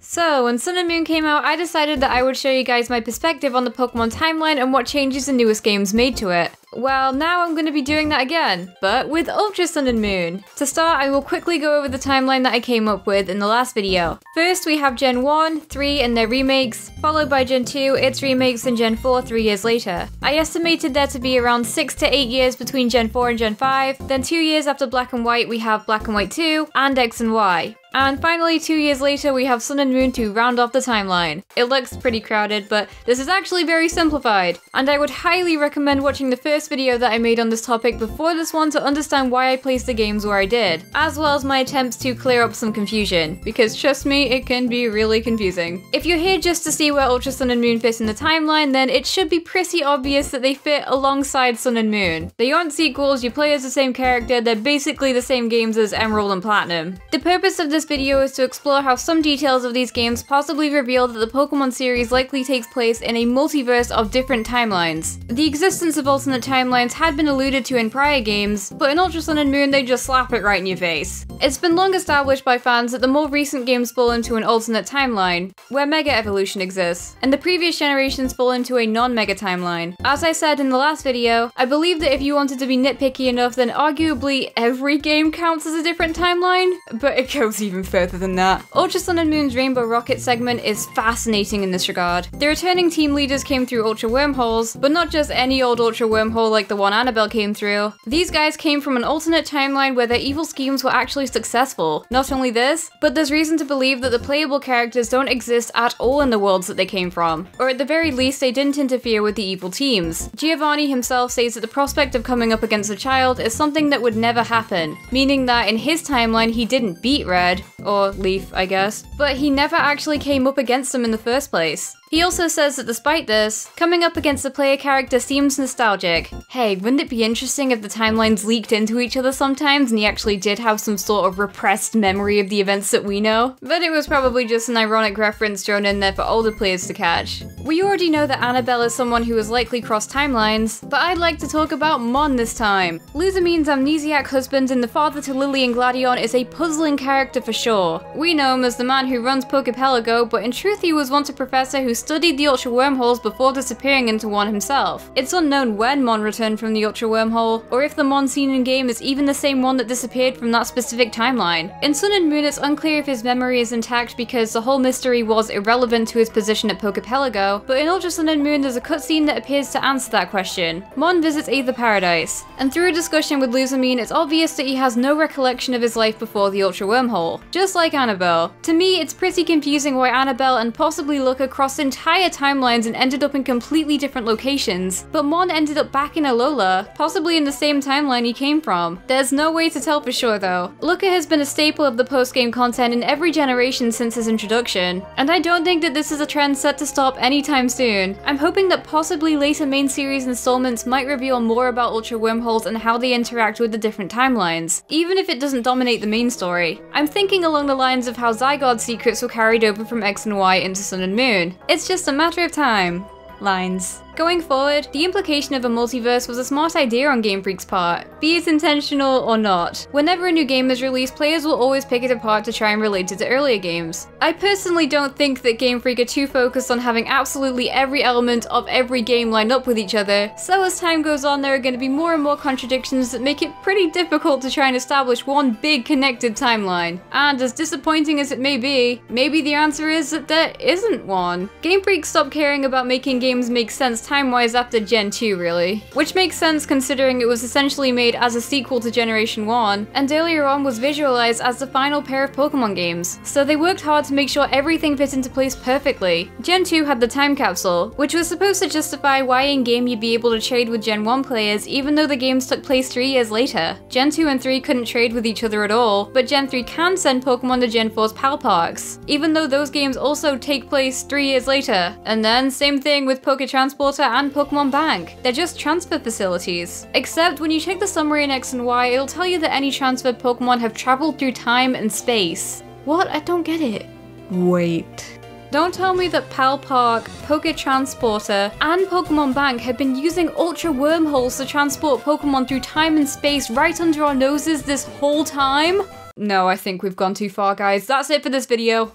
So, when Sun and Moon came out, I decided that I would show you guys my perspective on the Pokémon Timeline and what changes the newest games made to it. Well, now I'm going to be doing that again, but with Ultra Sun and Moon. To start, I will quickly go over the timeline that I came up with in the last video. First, we have Gen 1, 3 and their remakes, followed by Gen 2, its remakes, and Gen 4 3 years later. I estimated there to be around 6 to 8 years between Gen 4 and Gen 5, then 2 years after Black and White we have Black and White 2, and X and Y. And finally, 2 years later, we have Sun and Moon to round off the timeline. It looks pretty crowded, but this is actually very simplified. And I would highly recommend watching the first video that I made on this topic before this one to understand why I placed the games where I did, as well as my attempts to clear up some confusion, because trust me, it can be really confusing. If you're here just to see where Ultra Sun and Moon fit in the timeline, then it should be pretty obvious that they fit alongside Sun and Moon. They aren't sequels, you play as the same character, they're basically the same games as Emerald and Platinum. The purpose of this video is to explore how some details of these games possibly reveal that the Pokémon series likely takes place in a multiverse of different timelines. The existence of alternate timelines had been alluded to in prior games, but in Ultra Sun and Moon they just slap it right in your face. It's been long established by fans that the more recent games fall into an alternate timeline, where Mega Evolution exists, and the previous generations fall into a non-Mega timeline. As I said in the last video, I believe that if you wanted to be nitpicky enough, then arguably every game counts as a different timeline, but it goes even further than that. Ultra Sun and Moon's Rainbow Rocket segment is fascinating in this regard. The returning team leaders came through Ultra Wormholes, but not just any old Ultra Wormhole like the one Annabelle came through. These guys came from an alternate timeline where their evil schemes were actually successful. Not only this, but there's reason to believe that the playable characters don't exist at all in the worlds that they came from, or at the very least they didn't interfere with the evil teams. Giovanni himself says that the prospect of coming up against a child is something that would never happen, meaning that in his timeline he didn't beat Red, or Leaf, I guess, but he never actually came up against them in the first place. He also says that despite this, coming up against a player character seems nostalgic. Hey, wouldn't it be interesting if the timelines leaked into each other sometimes and he actually did have some sort of repressed memory of the events that we know? But it was probably just an ironic reference thrown in there for older players to catch. We already know that Annabelle is someone who has likely crossed timelines, but I'd like to talk about Mohn this time. Luzamine's amnesiac husband and the father to Lily and Gladion is a puzzling character for sure. We know him as the man who runs Poképelago, but in truth he was once a professor who studied the Ultra Wormholes before disappearing into one himself. It's unknown when Mohn returned from the Ultra Wormhole, or if the Mohn seen in-game is even the same one that disappeared from that specific timeline. In Sun and Moon it's unclear if his memory is intact because the whole mystery was irrelevant to his position at Poképelago, but in Ultra Sun and Moon there's a cutscene that appears to answer that question. Mohn visits Aether Paradise, and through a discussion with Luzamine it's obvious that he has no recollection of his life before the Ultra Wormhole, just like Annabelle. To me it's pretty confusing why Annabelle and possibly Luca crossed entire timelines and ended up in completely different locations, but Mohn ended up back in Alola, possibly in the same timeline he came from. There's no way to tell for sure though. Luca has been a staple of the post-game content in every generation since his introduction, and I don't think that this is a trend set to stop anytime soon. I'm hoping that possibly later main series installments might reveal more about Ultra Wormholes and how they interact with the different timelines, even if it doesn't dominate the main story. I'm thinking along the lines of how Zygarde secrets were carried over from X and Y into Sun and Moon. It's just a matter of time. Lines. Going forward, the implication of a multiverse was a smart idea on Game Freak's part, be it intentional or not. Whenever a new game is released, players will always pick it apart to try and relate it to earlier games. I personally don't think that Game Freak are too focused on having absolutely every element of every game line up with each other, so as time goes on there are going to be more and more contradictions that make it pretty difficult to try and establish one big connected timeline. And as disappointing as it may be, maybe the answer is that there isn't one. Game Freak stopped caring about making games make sense time-wise after Gen 2 really, which makes sense considering it was essentially made as a sequel to Generation 1, and earlier on was visualized as the final pair of Pokemon games, so they worked hard to make sure everything fit into place perfectly. Gen 2 had the time capsule, which was supposed to justify why in-game you'd be able to trade with Gen 1 players even though the games took place 3 years later. Gen 2 and 3 couldn't trade with each other at all, but Gen 3 can send Pokemon to Gen 4's PAL Parks, even though those games also take place 3 years later. And then same thing with Poké Transporter and Pokemon Bank. They're just transfer facilities. Except when you check the summary in X and Y, it'll tell you that any transferred Pokemon have traveled through time and space. What? I don't get it. Wait. Don't tell me that PAL Park, Poké Transporter, and Pokemon Bank have been using Ultra Wormholes to transport Pokemon through time and space right under our noses this whole time? No, I think we've gone too far, guys. That's it for this video.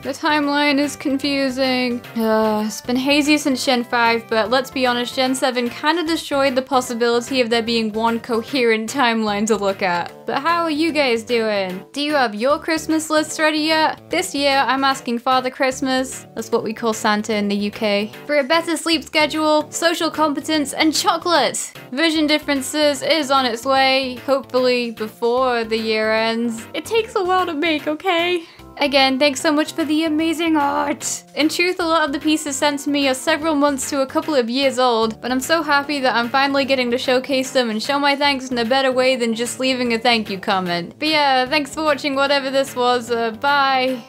The timeline is confusing. It's been hazy since Gen 5, but let's be honest, Gen 7 kinda destroyed the possibility of there being one coherent timeline to look at. But how are you guys doing? Do you have your Christmas lists ready yet? This year, I'm asking Father Christmas, that's what we call Santa in the UK, for a better sleep schedule, social competence, and chocolate! Vision differences is on its way, hopefully before the year ends. It takes a while to make, okay? Again, thanks so much for the amazing art! In truth, a lot of the pieces sent to me are several months to a couple of years old, but I'm so happy that I'm finally getting to showcase them and show my thanks in a better way than just leaving a thank you comment. But yeah, thanks for watching whatever this was, bye!